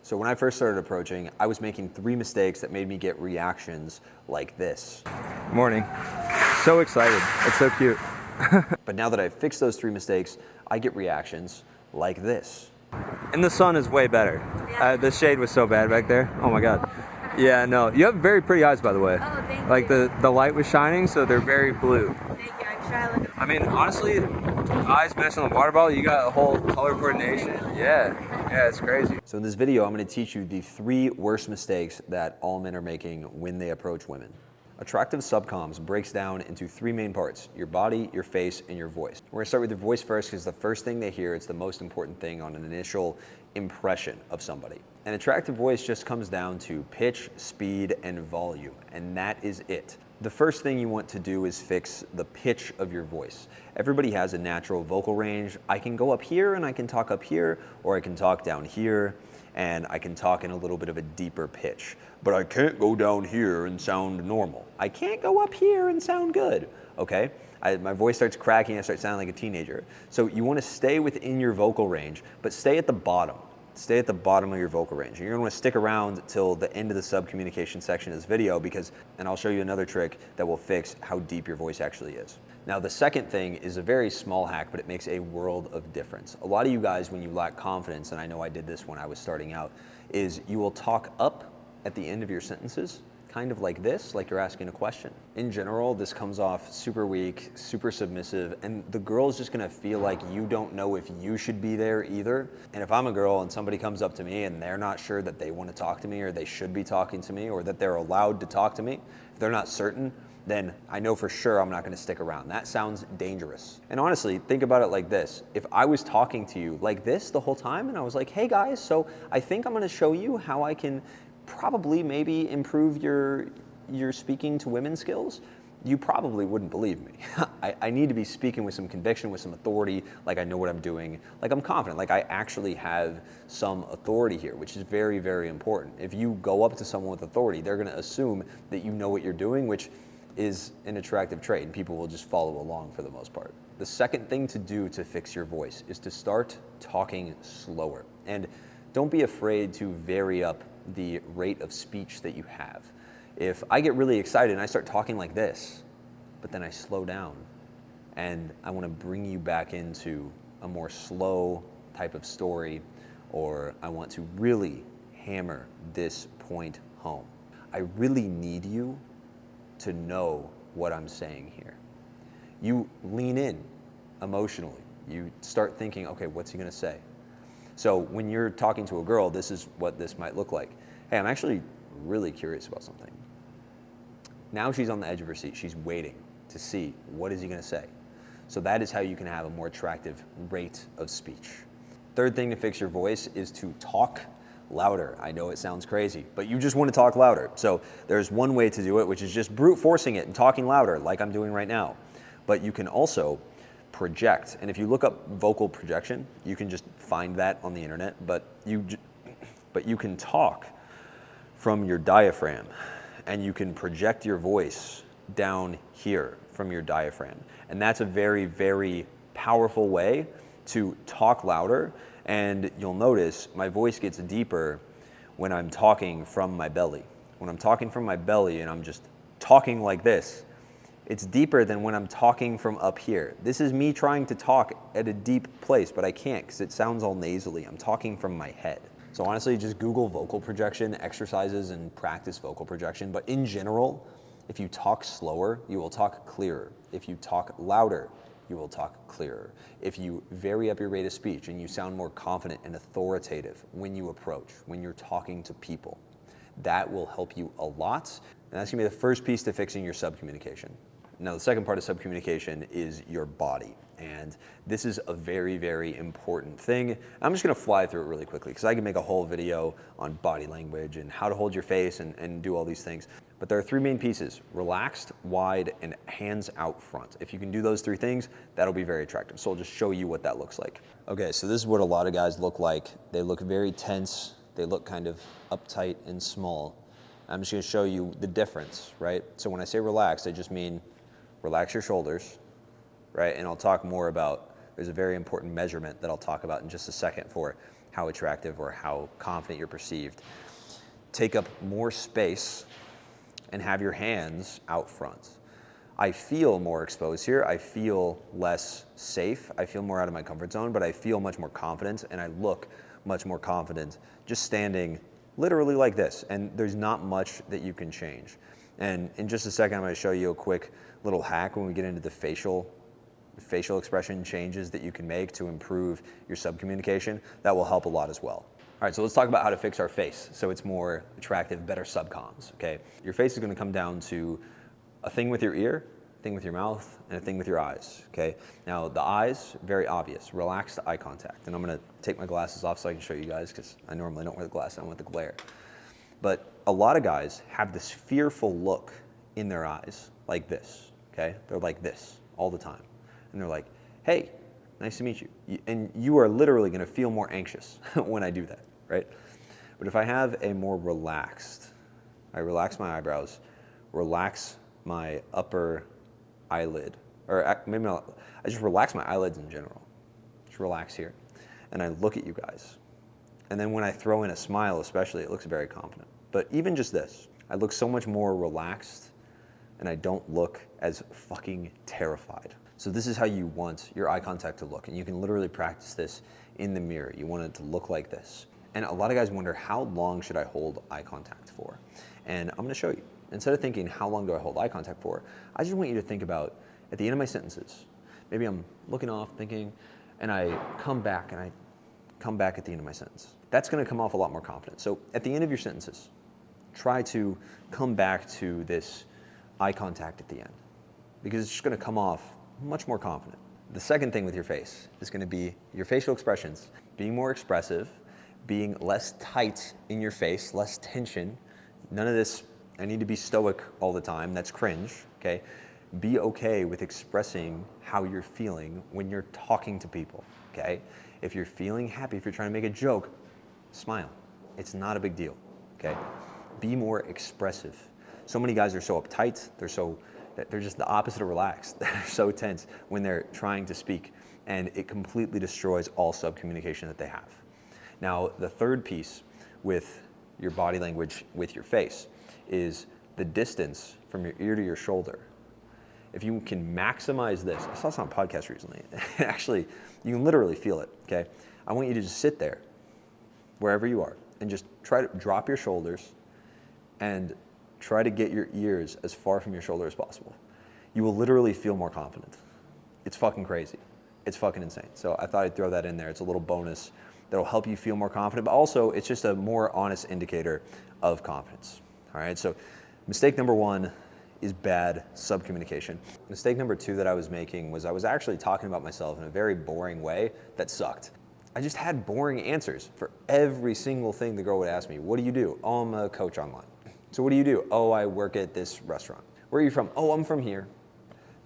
So when I first started approaching, I was making 3 mistakes that made me get reactions like this. Morning. So excited. It's so cute. But now that I've fixed those 3 mistakes, I get reactions like this. And the sun is way better. The shade was so bad back there. Oh my God. Yeah, no. You have very pretty eyes, by the way. Oh, thank you. Like the light was shining, so they're very blue. Thank you. I'm shy looking. I mean, honestly, eyes matching the water bottle, you got a whole color coordination. Yeah, it's crazy. So in this video, I'm going to teach you the 3 worst mistakes that all men are making when they approach women. Attractive subcomms breaks down into 3 main parts: your body, your face, and your voice. We're going to start with your voice first because the first thing they hear, it's the most important thing on an initial impression of somebody. An attractive voice just comes down to pitch, speed, and volume, and that is it. The first thing you want to do is fix the pitch of your voice. Everybody has a natural vocal range. I can go up here and I can talk up here, or I can talk down here, and I can talk in a little bit of a deeper pitch. But I can't go down here and sound normal. I can't go up here and sound good, okay? My voice starts cracking, I start sounding like a teenager. So you want to stay within your vocal range, but stay at the bottom. Stay at the bottom of your vocal range. You're going to want to stick around till the end of the subcommunication section of this video and I'll show you another trick that will fix how deep your voice actually is. Now, the second thing is a very small hack, but it makes a world of difference. A lot of you guys, when you lack confidence, and I know I did this when I was starting out, is you will talk up at the end of your sentences, kind of like this, like you're asking a question. In general, this comes off super weak, super submissive, and the girl's just gonna feel like you don't know if you should be there either. And if I'm a girl and somebody comes up to me and they're not sure that they wanna talk to me or they should be talking to me or that they're allowed to talk to me, if they're not certain, then I know for sure I'm not gonna stick around. That sounds dangerous. And honestly, think about it like this. If I was talking to you like this the whole time and I was like, hey guys, so I think I'm gonna show you how I can probably maybe improve your speaking to women skills, you probably wouldn't believe me. I need to be speaking with some conviction, with some authority, like I know what I'm doing, like I'm confident, like I actually have some authority here, which is very, very important. If you go up to someone with authority, they're gonna assume that you know what you're doing, which is an attractive trait, and people will just follow along for the most part. The second thing to do to fix your voice is to start talking slower. And don't be afraid to vary up the rate of speech that you have. If I get really excited and I start talking like this, but then I slow down and I want to bring you back into a more slow type of story, or I want to really hammer this point home, I really need you to know what I'm saying here. You lean in emotionally. You start thinking, okay, what's he gonna say? So when you're talking to a girl, this is what this might look like. Hey, I'm actually really curious about something. Now she's on the edge of her seat. She's waiting to see what is he gonna say. So that is how you can have a more attractive rate of speech. Third thing to fix your voice is to talk louder. I know it sounds crazy, but you just want to talk louder. So there's one way to do it, which is just brute forcing it and talking louder like I'm doing right now. But you can also project. And if you look up vocal projection, you can just find that on the internet, but you can talk from your diaphragm and you can project your voice down here from your diaphragm. And that's a very, very powerful way to talk louder. And you'll notice my voice gets deeper when I'm talking from my belly. When I'm talking from my belly and I'm just talking like this, it's deeper than when I'm talking from up here. This is me trying to talk at a deep place, but I can't because it sounds all nasally. I'm talking from my head. So honestly, just Google vocal projection exercises and practice vocal projection. But in general, if you talk slower, you will talk clearer. If you talk louder, you will talk clearer. If you vary up your rate of speech and you sound more confident and authoritative when you approach, when you're talking to people, that will help you a lot. And that's gonna be the first piece to fixing your subcommunication. Now, the second part of subcommunication is your body. And this is a very, very important thing. I'm just gonna fly through it really quickly because I can make a whole video on body language and how to hold your face and do all these things. But there are 3 main pieces: relaxed, wide, and hands out front. If you can do those 3 things, that'll be very attractive. So I'll just show you what that looks like. Okay, so this is what a lot of guys look like. They look very tense. They look kind of uptight and small. I'm just gonna show you the difference, right? So when I say relaxed, I just mean relax your shoulders, right? And I'll talk more about, there's a very important measurement that I'll talk about in just a second for how attractive or how confident you're perceived. Take up more space and have your hands out front. I feel more exposed here. I feel less safe. I feel more out of my comfort zone, but I feel much more confident and I look much more confident just standing literally like this. And there's not much that you can change. And in just a second, I'm going to show you a quick little hack when we get into the facial expression changes that you can make to improve your subcommunication. That will help a lot as well. All right, so let's talk about how to fix our face so it's more attractive, better subcoms, okay? Your face is going to come down to a thing with your ear, a thing with your mouth, and a thing with your eyes, okay? Now, the eyes, very obvious. Relaxed eye contact. And I'm going to take my glasses off so I can show you guys because I normally don't wear the glasses. I don't want the glare. But a lot of guys have this fearful look in their eyes like this, okay? They're like this all the time. And they're like, hey, nice to meet you. And you are literally going to feel more anxious when I do that, right? But if I have a more relaxed, I relax my eyebrows, relax my upper eyelid, or maybe not, I just relax my eyelids in general. Just relax here. And I look at you guys. And then when I throw in a smile especially, it looks very confident. But even just this, I look so much more relaxed and I don't look as fucking terrified. So this is how you want your eye contact to look. And you can literally practice this in the mirror. You want it to look like this. And a lot of guys wonder, how long should I hold eye contact for? And I'm gonna show you. Instead of thinking, how long do I hold eye contact for? I just want you to think about, at the end of my sentences, maybe I'm looking off, thinking, and I come back at the end of my sentence. That's gonna come off a lot more confident. So at the end of your sentences, try to come back to this eye contact at the end, because it's just gonna come off much more confident. The second thing with your face is gonna be your facial expressions, being more expressive, being less tight in your face, less tension. None of this, I need to be stoic all the time, that's cringe, okay? Be okay with expressing how you're feeling when you're talking to people, okay? If you're feeling happy, if you're trying to make a joke, smile. It's not a big deal, okay? Be more expressive. So many guys are so uptight, they're just the opposite of relaxed. They're so tense when they're trying to speak, and it completely destroys all subcommunication that they have. Now, the third piece with your body language with your face is the distance from your ear to your shoulder. If you can maximize this, I saw this on a podcast recently. Actually, you can literally feel it, okay? I want you to just sit there, wherever you are, and just try to drop your shoulders and try to get your ears as far from your shoulder as possible. You will literally feel more confident. It's fucking crazy. It's fucking insane. So I thought I'd throw that in there. It's a little bonus that'll help you feel more confident, but also it's just a more honest indicator of confidence. All right, so mistake number one is bad subcommunication. Mistake number two that I was making was I was actually talking about myself in a very boring way that sucked. I just had boring answers for every single thing the girl would ask me. What do you do? Oh, I'm a coach online. So what do you do? Oh, I work at this restaurant. Where are you from? Oh, I'm from here.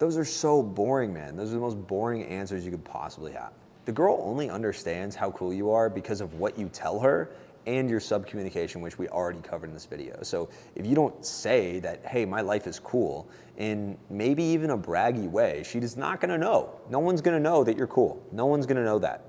Those are so boring, man. Those are the most boring answers you could possibly have. The girl only understands how cool you are because of what you tell her and your subcommunication, which we already covered in this video. So if you don't say that, hey, my life is cool, in maybe even a braggy way, she is not gonna know. No one's gonna know that you're cool. No one's gonna know that.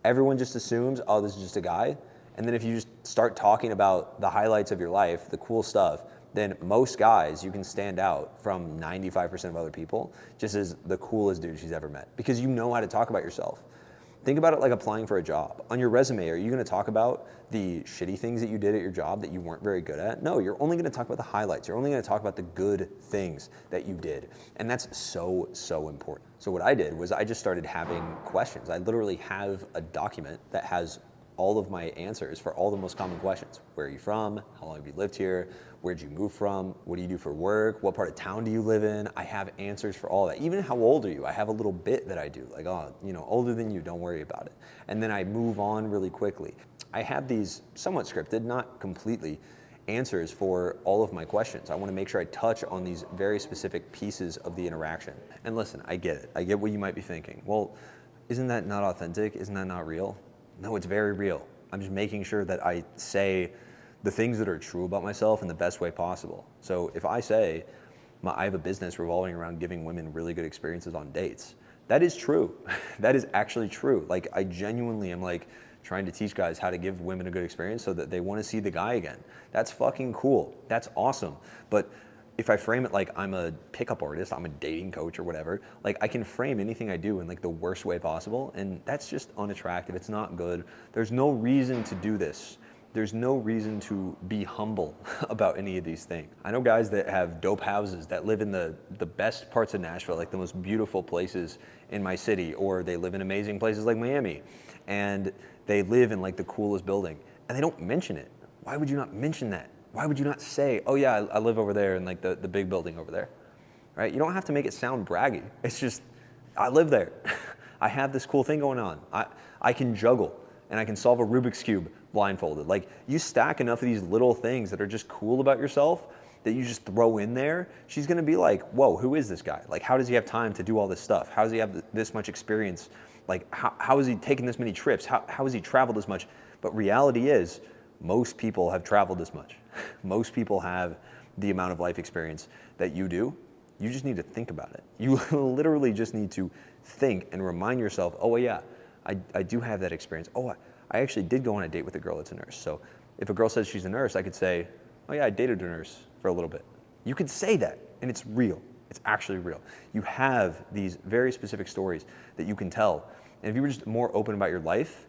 Everyone just assumes, oh, this is just a guy. And then if you just start talking about the highlights of your life, the cool stuff, then most guys, you can stand out from 95% of other people just as the coolest dude she's ever met, because you know how to talk about yourself. Think about it like applying for a job. On your resume, are you gonna talk about the shitty things that you did at your job that you weren't very good at? No, you're only gonna talk about the highlights. You're only gonna talk about the good things that you did. And that's so, so important. So what I did was I just started having questions. I literally have a document that has all of my answers for all the most common questions. Where are you from? How long have you lived here? Where'd you move from? What do you do for work? What part of town do you live in? I have answers for all that. Even how old are you? I have a little bit that I do, like, oh, older than you, don't worry about it. And then I move on really quickly. I have these somewhat scripted, not completely, answers for all of my questions. I want to make sure I touch on these very specific pieces of the interaction. And listen, I get it. I get what you might be thinking. Well, isn't that not authentic? Isn't that not real? No, it's very real. I'm just making sure that I say the things that are true about myself in the best way possible. So if I say I have a business revolving around giving women really good experiences on dates, that is true. That is actually true. Like, I genuinely am like trying to teach guys how to give women a good experience so that they want to see the guy again. That's fucking cool. That's awesome. But if I frame it like I'm a pickup artist, I'm a dating coach or whatever, like I can frame anything I do in like the worst way possible, and that's just unattractive. It's not good. There's no reason to do this. There's no reason to be humble about any of these things. I know guys that have dope houses, that live in the best parts of Nashville, like the most beautiful places in my city, or they live in amazing places like Miami, and they live in like the coolest building, and they don't mention it. Why would you not mention that? Why would you not say, oh yeah, I live over there in like the big building over there, right? You don't have to make it sound braggy. It's just, I live there. I have this cool thing going on. I can juggle, and I can solve a Rubik's Cube blindfolded. Like, you stack enough of these little things that are just cool about yourself that you just throw in there, she's gonna be like, whoa, who is this guy? Like, how does he have time to do all this stuff? How does he have this much experience? Like, how has he taken this many trips? How has he traveled this much? But reality is, most people have traveled this much. Most people have the amount of life experience that you do. You just need to think about it. You literally just need to think and remind yourself, oh yeah, I do have that experience. Oh, I actually did go on a date with a girl that's a nurse. So if a girl says she's a nurse, I could say, oh yeah, I dated a nurse for a little bit. You could say that, and it's real. It's actually real. You have these very specific stories that you can tell. And if you were just more open about your life,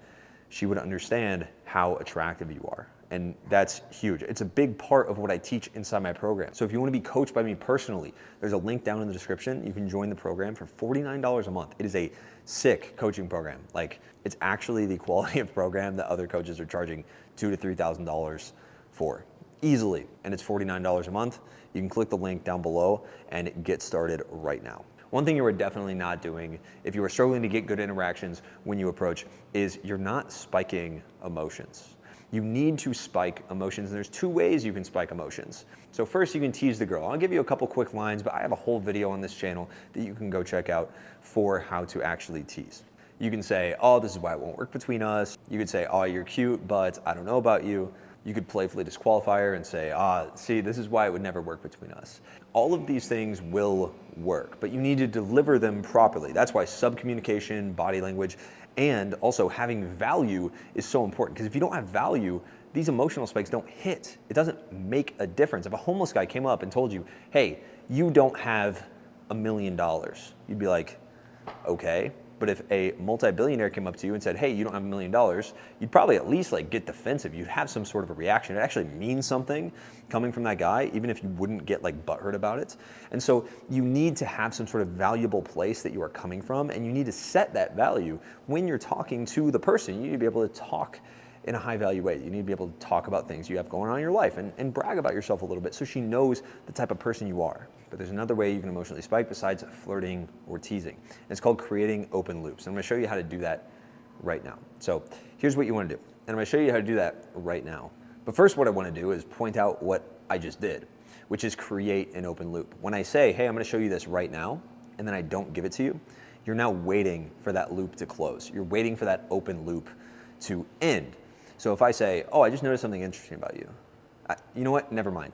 she would understand how attractive you are. And that's huge. It's a big part of what I teach inside my program. So if you want to be coached by me personally, there's a link down in the description. You can join the program for $49 a month. It is a sick coaching program. Like, it's actually the quality of program that other coaches are charging $2,000 to $3,000 for, easily. And it's $49 a month. You can click the link down below and get started right now. One thing you are definitely not doing if you are struggling to get good interactions when you approach is you're not spiking emotions. You need to spike emotions, and there's two ways you can spike emotions. So first, you can tease the girl. I'll give you a couple quick lines, but I have a whole video on this channel that you can go check out for how to actually tease. You can say, oh, this is why it won't work between us. You could say, oh, you're cute, but I don't know about you. You could playfully disqualify her and say, see, this is why it would never work between us. All of these things will work, but you need to deliver them properly. That's why subcommunication, body language, and also having value is so important, because if you don't have value, these emotional spikes don't hit. It doesn't make a difference. If a homeless guy came up and told you, hey, you don't have $1 million, you'd be like, okay. But if a multi-billionaire came up to you and said, hey, you don't have $1 million, you'd probably at least like get defensive. You'd have some sort of a reaction. It actually means something coming from that guy, even if you wouldn't get like butthurt about it. And so you need to have some sort of valuable place that you are coming from, and you need to set that value when you're talking to the person. You need to be able to talk in a high value way. You need to be able to talk about things you have going on in your life and brag about yourself a little bit so she knows the type of person you are. But there's another way you can emotionally spike besides flirting or teasing. And it's called creating open loops. I'm gonna show you how to do that right now. So here's what you wanna do. And I'm gonna show you how to do that right now. But first, what I wanna do is point out what I just did, which is create an open loop. When I say, hey, I'm gonna show you this right now, and then I don't give it to you, you're now waiting for that loop to close. You're waiting for that open loop to end. So if I say, oh, I just noticed something interesting about you. You know what, never mind.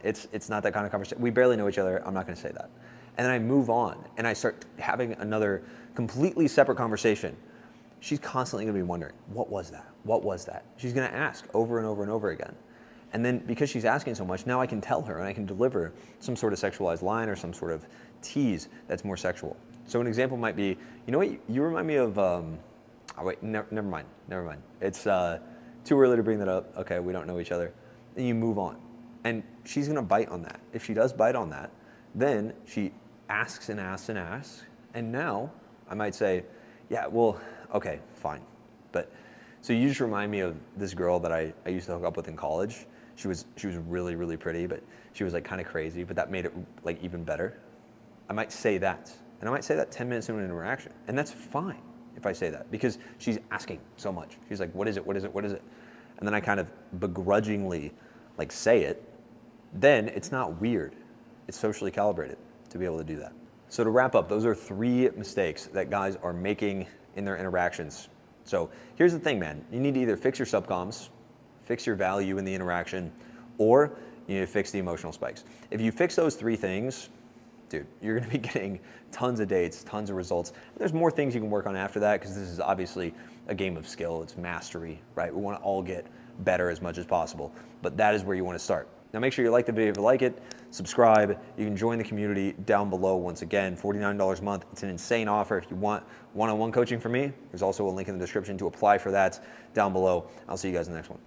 It's not that kind of conversation. We barely know each other, I'm not gonna say that. And then I move on and I start having another completely separate conversation. She's constantly gonna be wondering, what was that? What was that? She's gonna ask over and over and over again. And then because she's asking so much, now I can tell her and I can deliver some sort of sexualized line or some sort of tease that's more sexual. So an example might be, you know what, you remind me of, oh wait, never mind. It's too early to bring that up. Okay, we don't know each other. And you move on. And she's gonna bite on that. If she does bite on that, then she asks and asks and asks. And now I might say, yeah, well, okay, fine. But so you just remind me of this girl that I used to hook up with in college. She was really, really pretty, but she was like kind of crazy, but that made it like even better. I might say that. And I might say that 10 minutes into an interaction. And that's fine if I say that, because she's asking so much. She's like, what is it? What is it? What is it? And then I kind of begrudgingly like say it. Then it's not weird. It's socially calibrated to be able to do that. So to wrap up, those are 3 mistakes that guys are making in their interactions. So here's the thing, man. You need to either fix your subcoms, fix your value in the interaction, or you need to fix the emotional spikes. If you fix those 3 things, dude, you're gonna be getting tons of dates, tons of results. And there's more things you can work on after that, because this is obviously a game of skill. It's mastery, right? We want to all get better as much as possible, but that is where you want to start. Now make sure you like the video if you like it, subscribe. You can join the community down below. Once again, $49 a month. It's an insane offer. If you want one-on-one coaching from me, there's also a link in the description to apply for that down below. I'll see you guys in the next one.